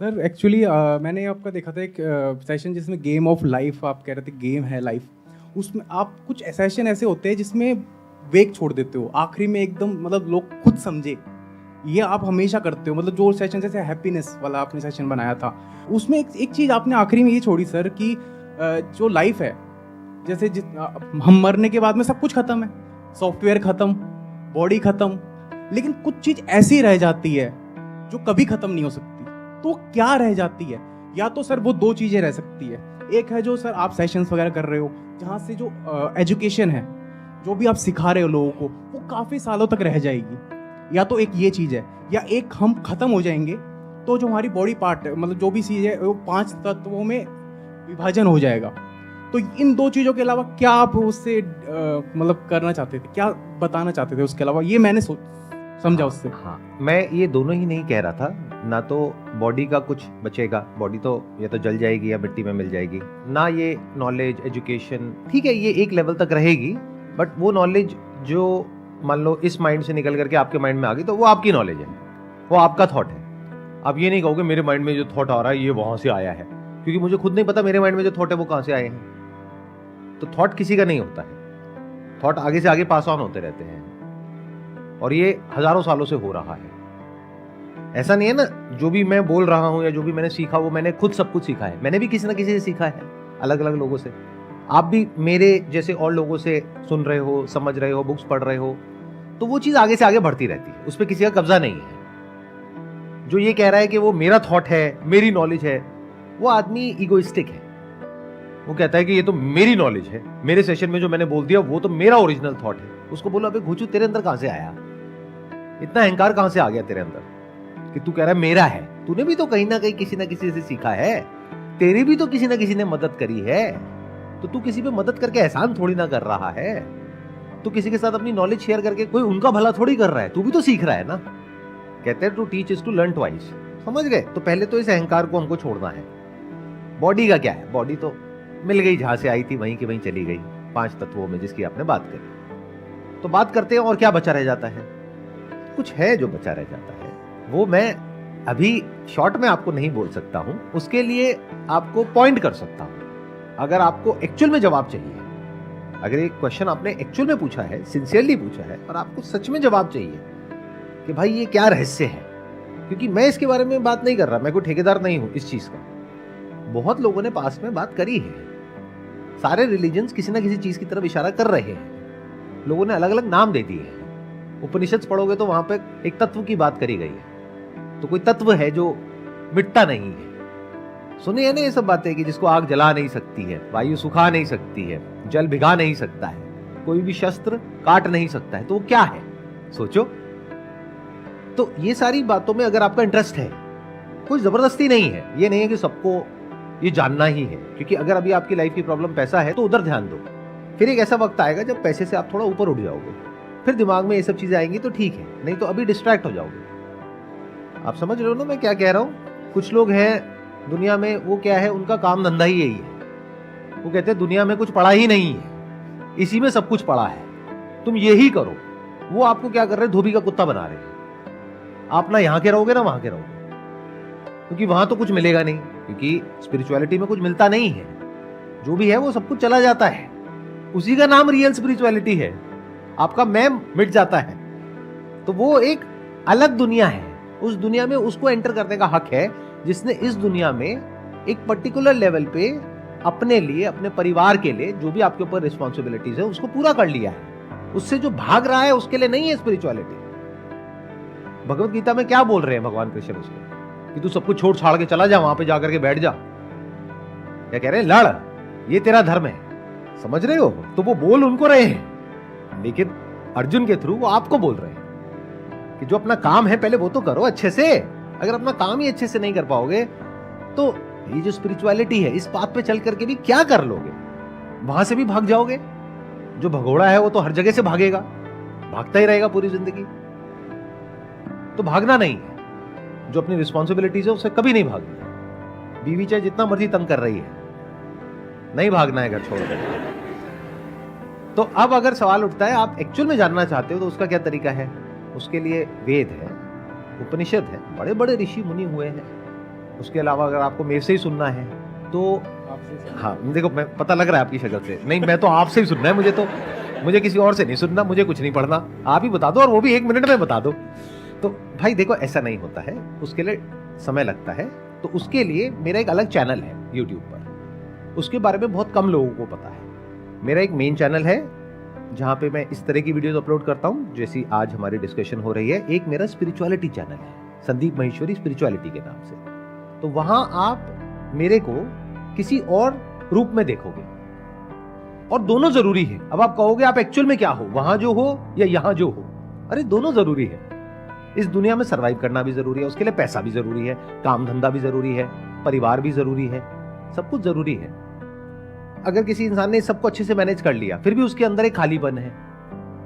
Sir actually मैंने आपका देखा था एक सेशन जिसमें गेम ऑफ लाइफ आप कह रहे थे गेम है लाइफ। उसमें आप कुछ सेशन ऐसे होते हैं जिसमें वेग छोड़ देते हो आखिरी में एकदम मतलब लोग खुद समझे। ये आप हमेशा करते हो मतलब जो सेशन जैसे हैप्पीनेस वाला आपने सेशन बनाया था उसमें एक चीज़ आपने आखिरी में ये छोड़ी सर कि जो लाइफ है जैसे हम मरने के बाद में सब कुछ खत्म है, सॉफ्टवेयर खत्म, बॉडी खत्म, लेकिन कुछ चीज़ ऐसी रह जाती है जो कभी खत्म नहीं हो सकती। तो क्या रह जाती है? या तो सर वो दो चीजें रह सकती है। एक है जो सर आप सेशंस वगैरह कर रहे हो जहाँ से जो एजुकेशन है जो भी आप सिखा रहे हो लोगों को वो काफी सालों तक रह जाएगी। या तो एक ये चीज है या एक हम खत्म हो जाएंगे तो जो हमारी बॉडी पार्ट है मतलब जो भी चीज है वो 5 तत्वों में विभाजन हो जाएगा। तो इन दो चीजों के अलावा क्या आप उससे मतलब करना चाहते थे, क्या बताना चाहते थे उसके अलावा? ये मैंने समझा उससे। हाँ, मैं ये दोनों ही नहीं कह रहा था। ना तो बॉडी का कुछ बचेगा, बॉडी तो या तो जल जाएगी या मिट्टी में मिल जाएगी, ना ये नॉलेज एजुकेशन, ठीक है ये एक लेवल तक रहेगी, बट वो नॉलेज जो मान लो इस माइंड से निकल करके आपके माइंड में आ गई तो वो आपकी नॉलेज है, वो आपका थॉट है। आप ये नहीं कहोगे मेरे माइंड में जो थॉट आ रहा है ये वहां से आया है, क्योंकि मुझे खुद नहीं पता मेरे माइंड में जो थॉट है वो कहां से आए हैं। तो थॉट किसी का नहीं होता है, थॉट आगे से आगे पास ऑन होते रहते हैं और ये हजारों सालों से हो रहा है। ऐसा नहीं है ना जो भी मैं बोल रहा हूं या जो भी मैंने सीखा वो मैंने खुद सब कुछ सीखा है, मैंने भी किसी ना किसी से सीखा है, अलग अलग लोगों से। आप भी मेरे जैसे और लोगों से सुन रहे हो, समझ रहे हो, बुक्स पढ़ रहे हो, तो वो चीज आगे से आगे बढ़ती रहती है, उस पर किसी का कब्जा नहीं है। जो ये कह रहा है कि वो मेरा थॉट है, मेरी नॉलेज है, वो आदमी इगोइस्टिक है। वो कहता है कि ये तो मेरी नॉलेज है, मेरे सेशन में जो मैंने बोल दिया वो तो मेरा ओरिजिनल थॉट है। उसको बोलो अबे घुचू तेरे अंदर कहां से आया, इतना अहंकार कहां से आ गया तेरे अंदर कि तू कह रहा है मेरा है? तूने भी तो कहीं ना कहीं किसी ना किसी से सीखा है, तेरी भी तो किसी ना किसी ने मदद करी है। तो तू किसी पे मदद करके एहसान थोड़ी ना कर रहा है, तू किसी के साथ अपनी नॉलेज शेयर करके कोई उनका भला थोड़ी कर रहा है, तू भी तो सीख रहा है ना। कहते हैं to teach is to learn twice. समझ गए? तो पहले तो इस अहंकार को हमको छोड़ना है। बॉडी का क्या है, बॉडी तो मिल गई, जहां से आई थी वहीं की वहीं चली गई, 5 तत्वों में जिसकी आपने बात करी। तो बात करते हैं और क्या बचा रह जाता है? कुछ है जो बचा रह जाता है, वो मैं अभी शॉर्ट में आपको नहीं बोल सकता हूं, उसके लिए आपको पॉइंट कर सकता हूं। अगर आपको एक्चुअल में जवाब चाहिए, अगर एक क्वेश्चन आपने एक्चुअल में पूछा है, सिंसियरली पूछा है और आपको सच में जवाब चाहिए कि भाई ये क्या रहस्य है, क्योंकि मैं इसके बारे में बात नहीं कर रहा, मैं कोई ठेकेदार नहीं हूं इस चीज का। बहुत लोगों ने पास में बात करी है, सारे रिलीजन्स किसी ना किसी चीज की तरफ इशारा कर रहे हैं, लोगों ने अलग अलग नाम दे दिए हैं। उपनिषद पढ़ोगे तो वहां पे एक तत्व की बात करी गई है, तो कोई तत्व है जो मिटता नहीं है। सुनिए है ना ये सब बातें कि जिसको आग जला नहीं सकती है, वायु सुखा नहीं सकती है, जल भिगा नहीं सकता है, कोई भी शस्त्र काट नहीं सकता है, तो वो क्या है सोचो। तो ये सारी बातों में अगर आपका इंटरेस्ट है, कोई जबरदस्ती नहीं है, ये नहीं है कि सबको ये जानना ही है, क्योंकि अगर अभी आपकी लाइफ की प्रॉब्लम पैसा है तो उधर ध्यान दो। फिर एक ऐसा वक्त आएगा जब पैसे से आप थोड़ा ऊपर उठ जाओगे, फिर दिमाग में ये सब चीजें आएंगी तो ठीक है, नहीं तो अभी डिस्ट्रैक्ट हो जाओगे। आप समझ रहे हो ना मैं क्या कह रहा हूं? कुछ लोग हैं दुनिया में, वो क्या है, उनका काम धंधा ही यही है, वो कहते हैं दुनिया में कुछ पड़ा ही नहीं है, इसी में सब कुछ पड़ा है, तुम यही करो। वो आपको क्या कर रहे हैं, धोबी का कुत्ता बना रहे हैं। आप ना यहां के रहोगे ना वहां के रहोगे, क्योंकि वहां तो कुछ मिलेगा नहीं, क्योंकि स्पिरिचुअलिटी में कुछ मिलता नहीं है, जो भी है वो सब कुछ चला जाता है, उसी का नाम रियल स्पिरिचुअलिटी है। आपका मैं मिट जाता है, तो वो एक अलग दुनिया है, उस दुनिया में उसको एंटर करने का हक है जिसने इस दुनिया में एक पर्टिकुलर लेवल पे अपने लिए, अपने परिवार के लिए जो भी आपके ऊपर रिस्पॉन्सिबिलिटीज है उसको पूरा कर लिया है। उससे जो भाग रहा है उसके लिए नहीं है स्पिरिचुअलिटी। भगवत गीता में क्या बोल रहे हैं भगवान कृष्ण उसको, कि तू सब कुछ छोड़ छाड़ के चला जा, वहां पे जाकर के बैठ जा। क्या कह रहे हैं? लड़, ये तेरा धर्म है। समझ रहे हो? तो वो बोल उनको रहे हैं, लेकिन अर्जुन के थ्रू वो आपको बोल रहे हैं कि जो अपना काम है पहले वो तो करो अच्छे से। अगर अपना काम ही अच्छे से नहीं कर पाओगे तो ये जो स्पिरिचुअलिटी है इस पाथ पे चल करके भी क्या कर लोगे? वहां से भी भाग जाओगे। जो भगोड़ा है वो तो हर जगह से भागेगा, भागता ही रहेगा पूरी जिंदगी। तो भागना नहीं है, जो अपनी रिस्पॉन्सिबिलिटीज है उससे कभी नहीं भागना। बीवी चाहे जितना मर्जी तंग कर रही है, नहीं भागना है घर छोड़कर। तो अब अगर सवाल उठता है आप एक्चुअल में जानना चाहते हो तो उसका क्या तरीका है? उसके लिए वेद है, उपनिषद है, बड़े बड़े ऋषि मुनि हुए हैं, उसके अलावा अगर आपको मेरे से ही सुनना है तो आपसे हाँ, देखो मैं पता लग रहा है आपकी शक्ल से, नहीं मैं तो आपसे ही सुनना है, मुझे किसी और से नहीं सुनना, मुझे कुछ नहीं पढ़ना, आप ही बता दो, और वो भी 1 मिनट में बता दो। तो भाई देखो ऐसा नहीं होता है, उसके लिए समय लगता है। तो उसके लिए मेरा एक अलग चैनल है यूट्यूब पर, उसके बारे में बहुत कम लोगों को पता है। मेरा एक मेन चैनल है जहाँ पे मैं इस तरह की वीडियोस अपलोड करता हूँ जैसी आज हमारी डिस्कशन हो रही है। एक मेरा स्पिरिचुअलिटी चैनल है, संदीप महेश्वरी स्पिरिचुअलिटी के नाम से। तो वहां आप मेरे को किसी और रूप में देखोगे, और दोनों जरूरी है। अब आप कहोगे आप एक्चुअल में क्या हो, वहां जो हो या यहां जो हो, अरे दोनों जरूरी है। इस दुनिया में सरवाइव करना भी जरूरी है, उसके लिए पैसा भी जरूरी है, काम धंधा भी जरूरी है, परिवार भी जरूरी है, सब कुछ जरूरी है। अगर किसी इंसान ने सबको अच्छे से मैनेज कर लिया फिर भी उसके अंदर एक खालीपन है।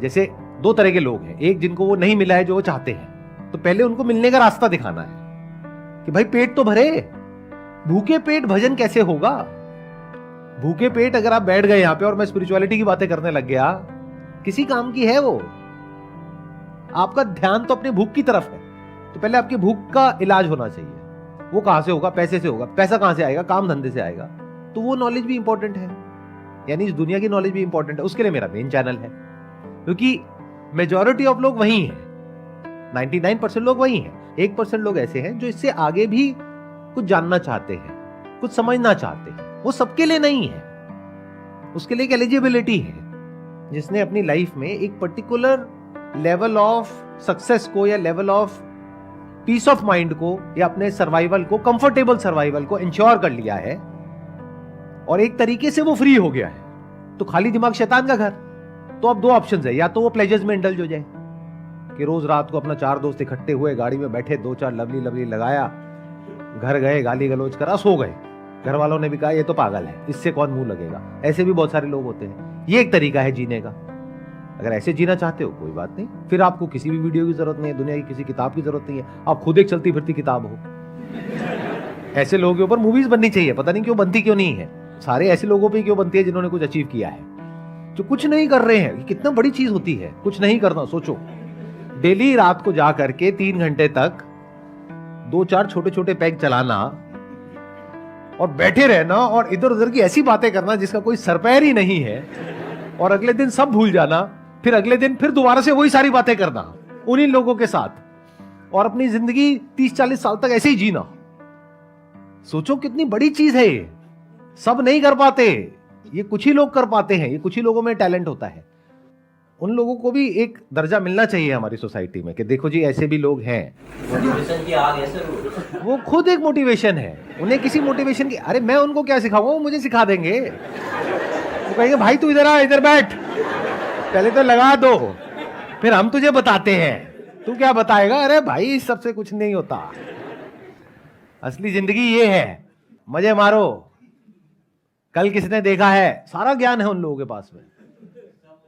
जैसे 2 तरह के लोग हैं, एक जिनको वो नहीं मिला है जो वो चाहते हैं, तो पहले उनको मिलने का रास्ता दिखाना है कि भाई पेट तो भरे, भूखे पेट भजन कैसे होगा। भूखे पेट अगर आप बैठ गए यहां पे और मैं स्पिरिचुअलिटी की बातें करने लग गया, किसी काम की है वो? आपका ध्यान तो अपनी भूख की तरफ है, तो पहले आपकी भूख का इलाज होना चाहिए। वो कहां से होगा? पैसे से होगा। पैसा कहां से आएगा? काम धंधे से आएगा। तो वो नॉलेज भी इंपॉर्टेंट है, यानी इस दुनिया की नॉलेज भी इंपॉर्टेंट है। उसके लिए मेरा मेन चैनल है, क्योंकि मेजॉरिटी ऑफ लोग वही हैं, 99% लोग वही हैं। 1% लोग ऐसे हैं जो इससे आगे भी कुछ जानना चाहते हैं, कुछ समझना चाहते हैं। वो सबके लिए नहीं है, उसके लिए एक एलिजिबिलिटी है, जिसने अपनी लाइफ में एक पर्टिकुलर लेवल ऑफ सक्सेस को या level of peace of mind को या अपने सर्वाइवल को, कंफर्टेबल सर्वाइवल को इंश्योर कर लिया है, और एक तरीके से वो फ्री हो गया है। तो खाली दिमाग शैतान का घर। तो अब 2 ऑप्शंस है, या तो वो प्लेजर्स में इंडल्ज हो जाए कि रोज रात को अपना 4 दोस्त इकट्ठे हुए, गाड़ी में बैठे, 2-4 लवली लगाया, घर गए, गाली गलौज करा, सो गए। घर वालों ने भी कहा ये तो पागल है, इससे कौन मुंह लगेगा। ऐसे भी बहुत सारे लोग होते हैं। ये एक तरीका है जीने का। अगर ऐसे जीना चाहते हो कोई बात नहीं, फिर आपको किसी भी वीडियो की जरूरत नहीं है, दुनिया की किसी किताब की जरूरत नहीं है, आप खुद एक चलती फिरती किताब हो। ऐसे लोगों के ऊपर मूवीज बननी चाहिए, पता नहीं क्यों बनती क्यों नहीं है। सारे ऐसे लोगों पे क्यों बनती है जिन्होंने कुछ अचीव किया है, जो कुछ नहीं कर रहे हैं। कितना बड़ी चीज होती है कुछ नहीं करना। सोचो, डेली रात को जा करके 3 घंटे तक 2-4 छोटे-छोटे पैग चलाना और बैठे रहना और इधर उधर की ऐसी बातें करना जिसका कोई सरपैर ही नहीं है, और अगले दिन सब भूल जाना, फिर अगले दिन फिर दोबारा से वही सारी बातें करना उन्हीं लोगों के साथ, और अपनी जिंदगी 30-40 साल तक ऐसे ही जीना। सोचो कितनी बड़ी चीज है ये। सब नहीं कर पाते, ये कुछ ही लोग कर पाते हैं, ये कुछ ही लोगों में टैलेंट होता है। उन लोगों को भी एक दर्जा मिलना चाहिए हमारी सोसाइटी में कि देखो जी ऐसे भी लोग हैं। मोटिवेशन की आग है सर वो खुद एक मोटिवेशन है, उन्हें किसी मोटिवेशन की, अरे मैं उनको क्या सिखाऊंगा, वो मुझे सिखा देंगे। वो कहेंगे भाई तू इधर आ, इधर बैठ, पहले तो लगा दो, फिर हम तुझे बताते हैं। तू क्या बताएगा? अरे भाई इस सबसे कुछ नहीं होता, असली जिंदगी ये है, मजे मारो। कल किसने देखा है, सारा ज्ञान है उन लोगों के पास में।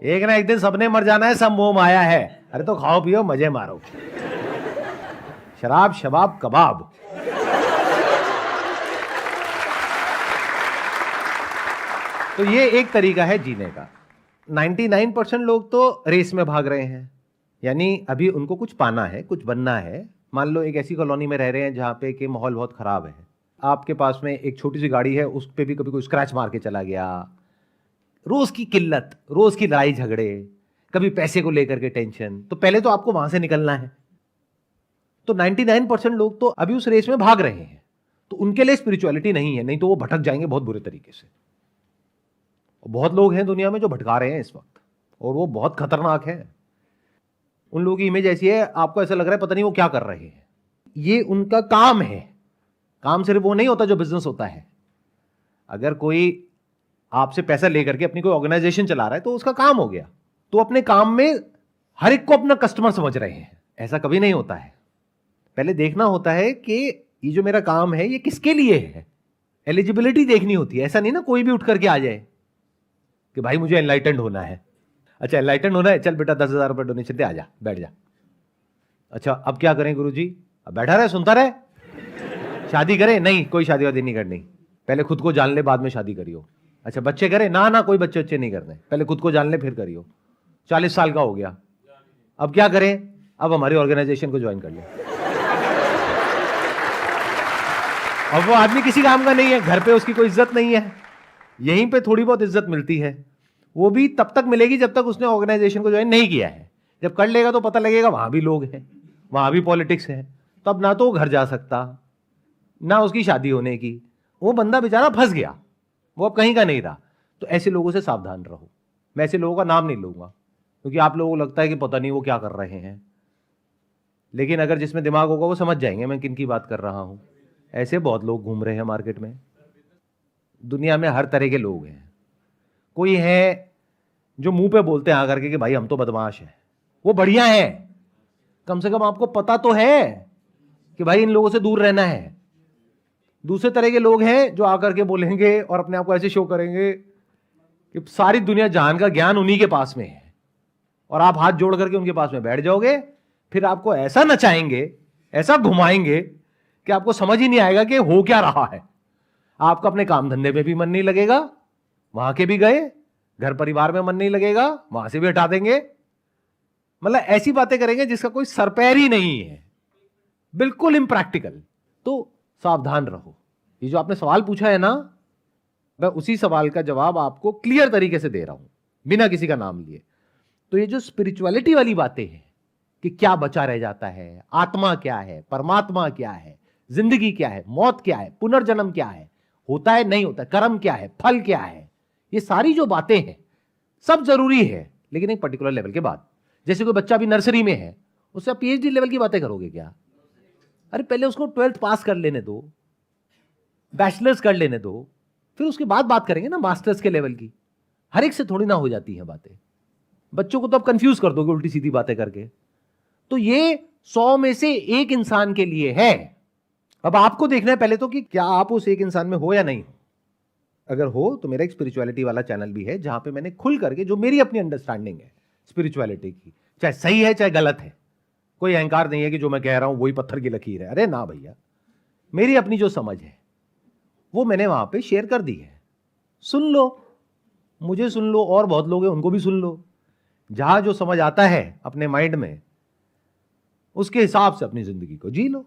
एक ना एक दिन सबने मर जाना है, सब मोह माया है। अरे तो खाओ पियो मजे मारो, शराब शबाब कबाब। तो ये एक तरीका है जीने का। 99% लोग तो रेस में भाग रहे हैं, यानी अभी उनको कुछ पाना है, कुछ बनना है। मान लो एक ऐसी कॉलोनी में रह रहे हैं जहां पे कि माहौल बहुत खराब है, आपके पास में एक छोटी सी गाड़ी है, उस पे भी कभी कोई स्क्रैच मार के चला गया, रोज की किल्लत, रोज की लड़ाई झगड़े, कभी पैसे को लेकर के टेंशन। तो पहले तो आपको वहां से निकलना है। तो 99% लोग तो अभी उस रेस में भाग रहे हैं, तो उनके लिए स्पिरिचुअलिटी नहीं है, नहीं तो वो भटक जाएंगे बहुत बुरे तरीके से। और बहुत लोग हैं दुनिया में जो भटका रहे हैं इस वक्त, और वो बहुत खतरनाक है। उन लोगों की इमेज ऐसी है, आपको ऐसा लग रहा है पता नहीं वो क्या कर रहे हैं। ये उनका काम है। काम सिर्फ वो नहीं होता जो बिजनेस होता है। अगर कोई आपसे पैसा लेकर के अपनी कोई ऑर्गेनाइजेशन चला रहा है तो उसका काम हो गया, तो अपने काम में हर एक को अपना कस्टमर समझ रहे हैं। ऐसा कभी नहीं होता है। पहले देखना होता है कि ये जो मेरा काम है ये किसके लिए है, एलिजिबिलिटी देखनी होती है। ऐसा नहीं ना कोई भी उठ करके आ जाए कि भाई मुझे एनलाइटेंड होना है। अच्छा एनलाइटेंड होना है, चल बेटा 10,000 रुपये डोनेशन दे, आजा बैठ जा। अच्छा अब क्या करें गुरुजी? अब बैठा रहे सुनता रहे। शादी करें? नहीं, कोई शादी वादी नहीं करनी, पहले खुद को जान ले बाद में शादी करियो। अच्छा बच्चे करें? ना ना कोई बच्चे बच्चे नहीं करने, पहले खुद को जान ले फिर करियो। 40 साल का हो गया, अब क्या करें? अब हमारी ऑर्गेनाइजेशन को ज्वाइन कर ले। और वो आदमी किसी काम का नहीं है, घर पे उसकी कोई इज्जत नहीं है, यहीं पे थोड़ी बहुत इज्जत मिलती है, वो भी तब तक मिलेगी जब तक उसने ऑर्गेनाइजेशन को ज्वाइन नहीं किया है। जब कर लेगा तो पता लगेगा वहां भी लोग हैं, वहां भी पॉलिटिक्स है, तब ना तो वो घर जा सकता, ना उसकी शादी होने की, वो बंदा बेचारा फंस गया, वो अब कहीं का नहीं रहा। तो ऐसे लोगों से सावधान रहो। मैं ऐसे लोगों का नाम नहीं लूंगा क्योंकि आप लोगों को लगता है कि पता नहीं वो क्या कर रहे हैं, लेकिन अगर जिसमें दिमाग होगा वो समझ जाएंगे मैं किन की बात कर रहा हूं। ऐसे बहुत लोग घूम रहे हैं मार्केट में। दुनिया में हर तरह के लोग हैं। कोई है जो मुंह पे बोलते हैं आकर के कि भाई हम तो बदमाश हैं, वो बढ़िया है, कम से कम आपको पता तो है कि भाई इन लोगों से दूर रहना है। दूसरे तरह के लोग हैं जो आकर के बोलेंगे और अपने आप को ऐसे शो करेंगे कि सारी दुनिया जहान का ज्ञान उन्हीं के पास में है, और आप हाथ जोड़ करके उनके पास में बैठ जाओगे, फिर आपको ऐसा नचाएंगे, ऐसा घुमाएंगे कि आपको समझ ही नहीं आएगा कि हो क्या रहा है। आपका अपने काम धंधे में भी मन नहीं लगेगा, वहां के भी गए, घर परिवार में मन नहीं लगेगा, वहां से भी हटा देंगे। मतलब ऐसी बातें करेंगे जिसका कोई सरपैर ही नहीं है, बिल्कुल इम्प्रैक्टिकल। तो सावधान रहो। ये जो आपने सवाल पूछा है ना, मैं उसी सवाल का जवाब आपको क्लियर तरीके से दे रहा हूं, बिना किसी का नाम लिए। तो ये जो स्पिरिचुअलिटी वाली बातें हैं कि क्या बचा रह जाता है, आत्मा क्या है, परमात्मा क्या है, जिंदगी क्या है, मौत क्या है, पुनर्जन्म क्या है, होता है नहीं होता, कर्म क्या है, फल क्या है, ये सारी जो बातें हैं सब जरूरी है, लेकिन एक पर्टिकुलर लेवल के बाद। जैसे कोई बच्चा भी नर्सरी में है, उससे आप पीएचडी लेवल की बातें करोगे क्या? अरे पहले उसको 12th पास कर लेने दो, बैचलर्स कर लेने दो, फिर उसके बाद बात करेंगे ना मास्टर्स के लेवल की। हर एक से थोड़ी ना हो जाती हैं बातें। बच्चों को तो आप कंफ्यूज कर दोगे उल्टी सीधी बातें करके। तो ये 100 में से एक इंसान के लिए है। अब आपको देखना है पहले तो कि क्या आप उस एक इंसान में हो या नहीं हो। अगर हो तो मेरा एक स्पिरिचुअलिटी वाला चैनल भी है जहां पे मैंने खुल करके जो मेरी अपनी अंडरस्टैंडिंग है स्पिरिचुअलिटी की, चाहे सही है चाहे गलत है, कोई अहंकार नहीं है कि जो मैं कह रहा हूं वही पत्थर की लकीर है। अरे ना भैया, मेरी अपनी जो समझ है वो मैंने वहां पे शेयर कर दी है। सुन लो, मुझे सुन लो, और बहुत लोग हैं उनको भी सुन लो। जहां जो समझ आता है अपने माइंड में, उसके हिसाब से अपनी जिंदगी को जी लो।